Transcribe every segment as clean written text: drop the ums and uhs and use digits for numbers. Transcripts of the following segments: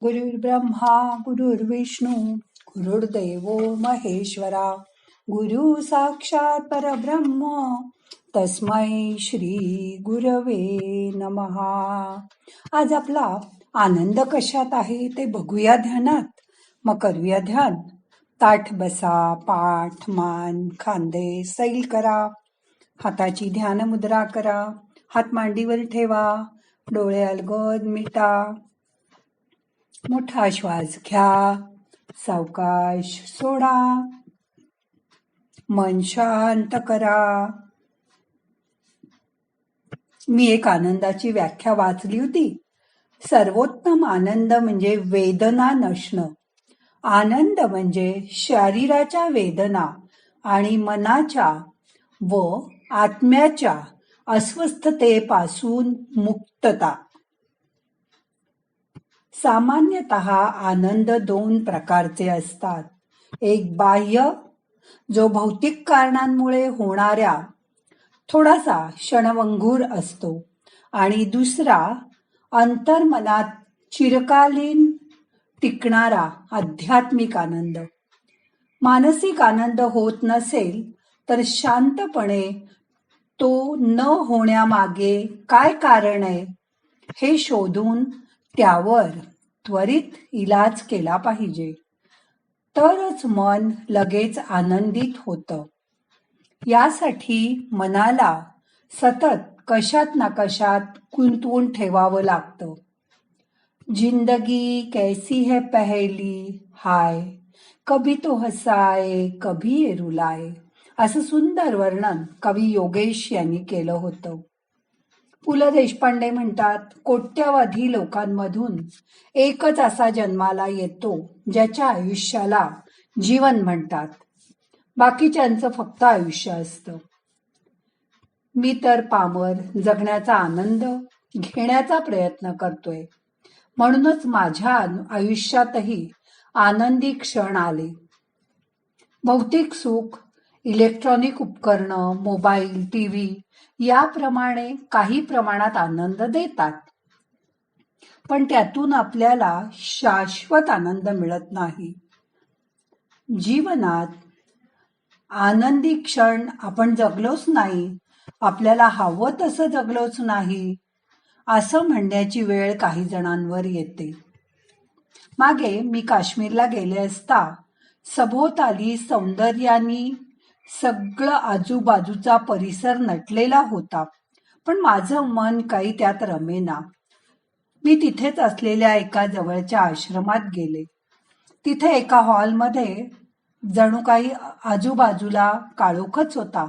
गुरुर्ब्रह्मा गुरुर्विष्णू गुरुर्देव महेश्वरा गुरु साक्षात परब्रह्म तस्मै श्री गुरवे नमहा. आज आपला आनंद कशात आहे ते बघूया ध्यानात. मग करूया ध्यान. ताठ बसा, पाठ मान खांदे सैल करा. हाताची ध्यान मुद्रा करा. हात मांडीवर ठेवा. डोळे अलगद मिटा. मोठा श्वास घ्या, सावकाश सोडा. मन शांत करा. मी एक आनंदाची व्याख्या वाचली होती. सर्वोत्तम आनंद म्हणजे वेदना नसणं. आनंद म्हणजे शरीराच्या वेदना आणि मनाच्या व आत्म्याच्या अस्वस्थतेपासून मुक्तता. सामान्यतः आनंद दोन प्रकारचे असतात. एक बाह्य, जो भौतिक कारणांमुळे होणाऱ्या थोडासा क्षणभंगूर असतो, आणि दुसरा अंतर्मनात चिरकालीन टिकणारा आध्यात्मिक आनंद. मानसिक आनंद होत नसेल तर शांतपणे तो न होण्यामागे काय कारण आहे हे शोधून त्यावर त्वरित इलाज केला पाहिजे, तरच मन लगेच आनंदित होतं. यासाठी मनाला सतत कशात ना कशात गुंतवून ठेवावं लागतं. जिंदगी कैसी है पहेली हाय, कभी तो हसाए कभी ये रुलाए, असं सुंदर वर्णन कवी योगेश यांनी केलं होतं. पु ल देशपांडे म्हणतात, कोट्यवधी लोकांमधून एकच असा जन्माला येतो ज्याच्या आयुष्याला जीवन म्हणतात. बाकीच्यांचं फक्त आयुष्य असतं. मी तर पामर, जगण्याचा आनंद घेण्याचा प्रयत्न करतोय. म्हणूनच माझ्या आयुष्यातही आनंदी क्षण आले. भौतिक सुख, इलेक्ट्रॉनिक उपकरणं, मोबाईल, टीव्ही याप्रमाणे काही प्रमाणात आनंद देतात, पण त्यातून आपल्याला शाश्वत आनंद मिळत नाही. जीवनात आनंदी क्षण आपण जगलोच नाही, आपल्याला हवं तसं जगलोच नाही, असं म्हणण्याची वेळ काही जणांवर येते. मागे मी काश्मीरला गेले असता सभोवताली सौंदर्याने सगळं आजूबाजूचा परिसर नटलेला होता, पण माझं मन काही त्यात रमेना. मी तिथेच असलेल्या एका जवळच्या आश्रमात गेले. तिथे एका हॉलमध्ये जणू काही आजूबाजूला काळोखच होता.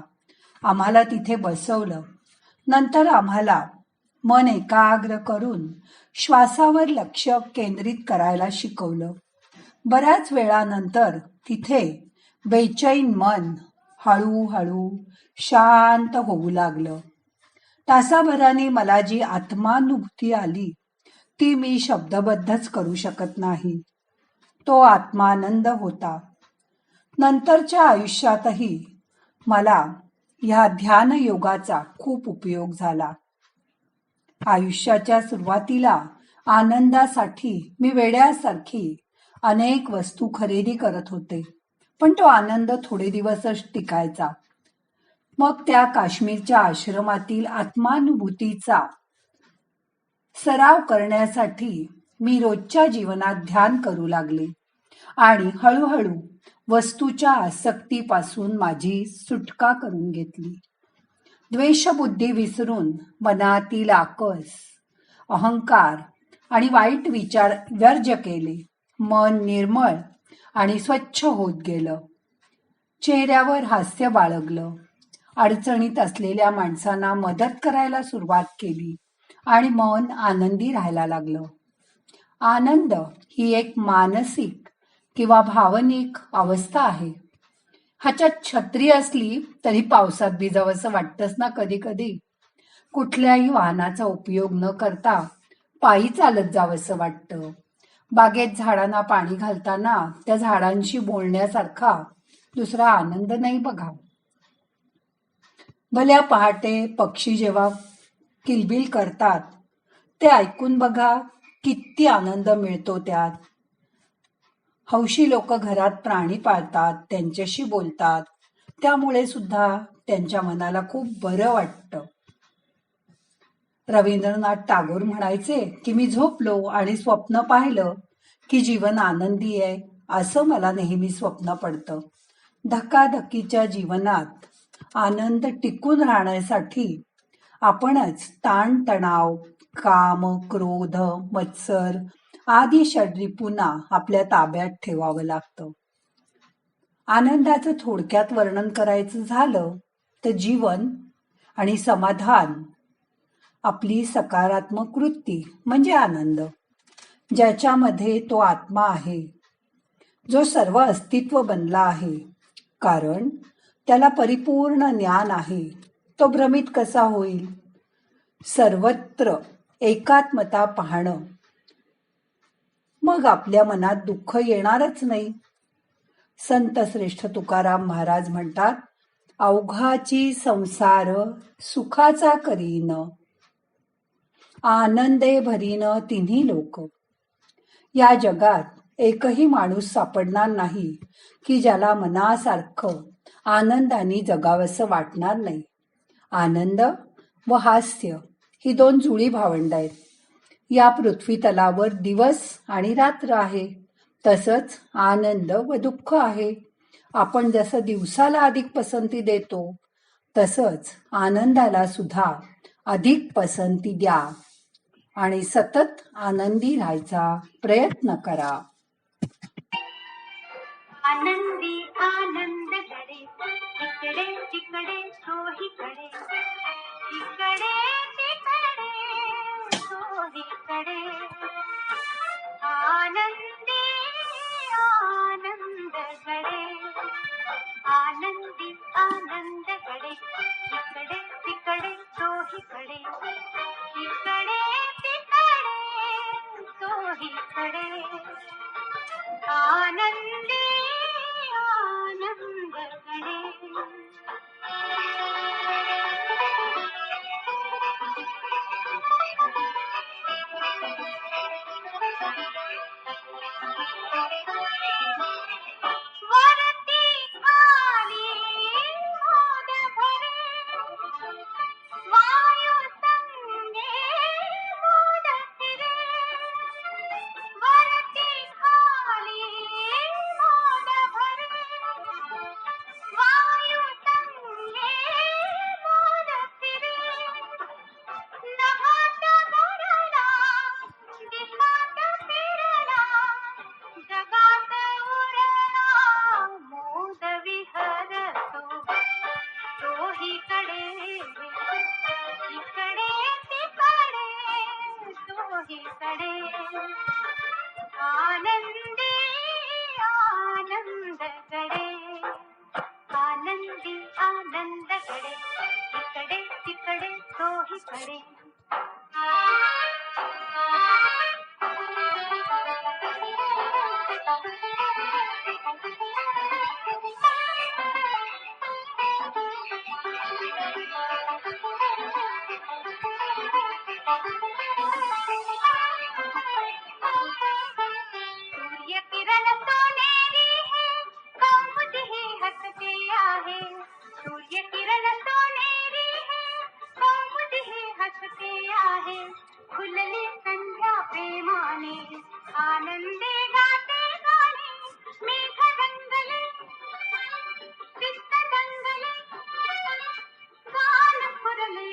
आम्हाला तिथे बसवलं. नंतर आम्हाला मन एकाग्र करून श्वासावर लक्ष केंद्रित करायला शिकवलं. बऱ्याच वेळानंतर तिथे बेचैन मन हळूहळू शांत होऊ लागलं. तासाभराने मला जी आत्मानुभूती आली ती मी शब्दबद्धच करू शकत नाही. तो आत्मानंद होता. नंतरच्या आयुष्यातही मला ह्या ध्यान योगाचा खूप उपयोग झाला. आयुष्याच्या सुरुवातीला आनंदासाठी मी वेड्यासारखी अनेक वस्तू खरेदी करत होते, पण तो आनंद थोडे दिवसच टिकायचा. मग त्या काश्मीरच्या आश्रमातील आत्मानुभूतीचा सराव करण्यासाठी मी रोजच्या जीवनात ध्यान करू लागले आणि हळूहळू वस्तूच्या आसक्तीपासून माझी सुटका करून घेतली. द्वेषबुद्धी विसरून मनातील आकस, अहंकार आणि वाईट विचार वर्ज्य केले. मन निर्मळ आणि स्वच्छ होत गेलं. चेहऱ्यावर हास्य बाळगलं. अडचणीत असलेल्या माणसांना मदत करायला सुरुवात केली आणि मन आनंदी राहायला लागलं. आनंद ही एक मानसिक किंवा भावनिक अवस्था आहे. ह्याच्यात छत्री असली तरी पावसात भिजावंसं वाटतंच ना कधी कधी. कुठल्याही वाहनाचा उपयोग न करता पायी चालत जावंसं वाटतं. बागेत झाडांना पाणी घालताना त्या झाडांशी बोलण्यासारखा दुसरा आनंद नाही बघा. भल्या पहाटे पक्षी जेव्हा किलबिल करतात ते ऐकून बघा किती आनंद मिळतो त्यात. हौशी लोक घरात प्राणी पाळतात, त्यांच्याशी बोलतात, त्यामुळे सुद्धा त्यांच्या मनाला खूप बरं वाटतं. रवींद्रनाथ टागोर म्हणायचे की मी झोपलो आणि स्वप्न पाहिलं की जीवन आनंदी आहे, असं मला नेहमी स्वप्न पडतं. धकाधकीच्या जीवनात आनंद टिकून राहण्यासाठी आपणच ताणतणाव, काम, क्रोध, मत्सर आदी षड्रिपूंना आपल्या ताब्यात ठेवावं लागतं. आनंदाचं थोडक्यात वर्णन करायचं झालं तर जीवन आणि समाधान आपली सकारात्मक वृत्ती म्हणजे आनंद, ज्याच्यामध्ये तो आत्मा आहे, जो सर्व अस्तित्व बनला आहे. कारण त्याला परिपूर्ण ज्ञान आहे, तो भ्रमित कसा होईल? सर्वत्र एकात्मता पाहणं, मग आपल्या मनात दुःख येणारच नाही. संत श्रेष्ठ तुकाराम महाराज म्हणतात, अवघाची संसार सुखाचा करीन, आनंदे भरीन तिन्ही लोक. या जगात एकही माणूस सापडणार नाही की ज्याला मनासारखं आनंदाने जगावंसं वाटणार नाही. आनंद व हास्य ही दोन जुळी भावंड आहेत. या पृथ्वी तलावर दिवस आणि रात्र आहे, तसंच आनंद व दुःख आहे. आपण जसं दिवसाला अधिक पसंती देतो, तसंच आनंदाला सुद्धा अधिक पसंती द्या आणि सतत आनंदी राहायचा प्रयत्न करा. आनंदी आनंद कडे इकडे तिकडे सोहीकडे, इकडे तिकडे सोहीकडे. आनंदी आनंद कडे, आनंदी आनंद कडे इकडे तिकडे सोहीकडे, इकडे तिकडे सोहीकडे. आनंदी आनंद कडे. वरती खाली मोद भरे, वायू संगे मोद फिरे. वरती खाली मोद भरे, वायू संगे मोद फिरे. नभात भरला, दिशात फिरला, जगात उरला मोद विहरतो. सोहीकडे इकडे तिकडे सोहीकडे. आनंदी आनंद कडे, आनंदी आनंद कडे इकडे तिकडे सोहीकडे. सूर्य किरण सोनेरी है, कौमुद ही हसते आहे. सूर्य किरण सोनेरी है, कौमुद ही हसते आहे. खुलली संध्या प्रेमाने, आनंदे गाते गाणे. मेघ रंगले, चित्त रंगले, गान फुरले.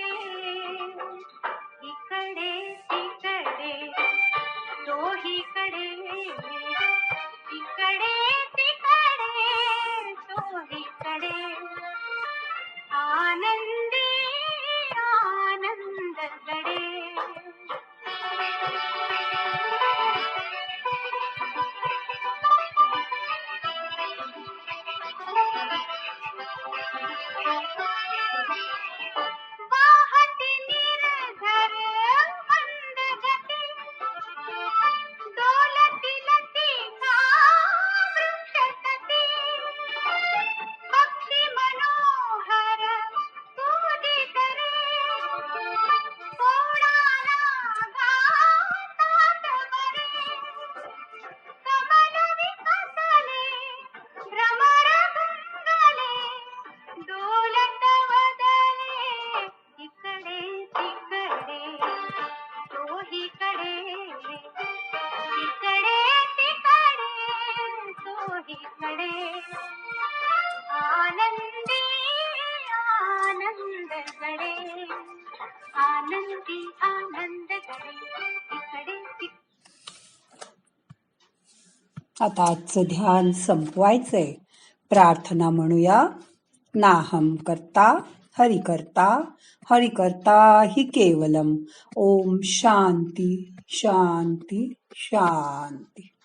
इकडे तिकडे सोहीकडे, इकडे तिकडे सोहीकडे. आनंदी आनंद कडे. वाहती निर्झर मंद गती, डोलती लती गडे आनंदी आनंद गडे इकडे आता आजचं ध्यान संपवायचंय. प्रार्थना म्हणूया. नाहम करता हरि करता, हरि करता हि केवलम. ओम शांती शांती शांती.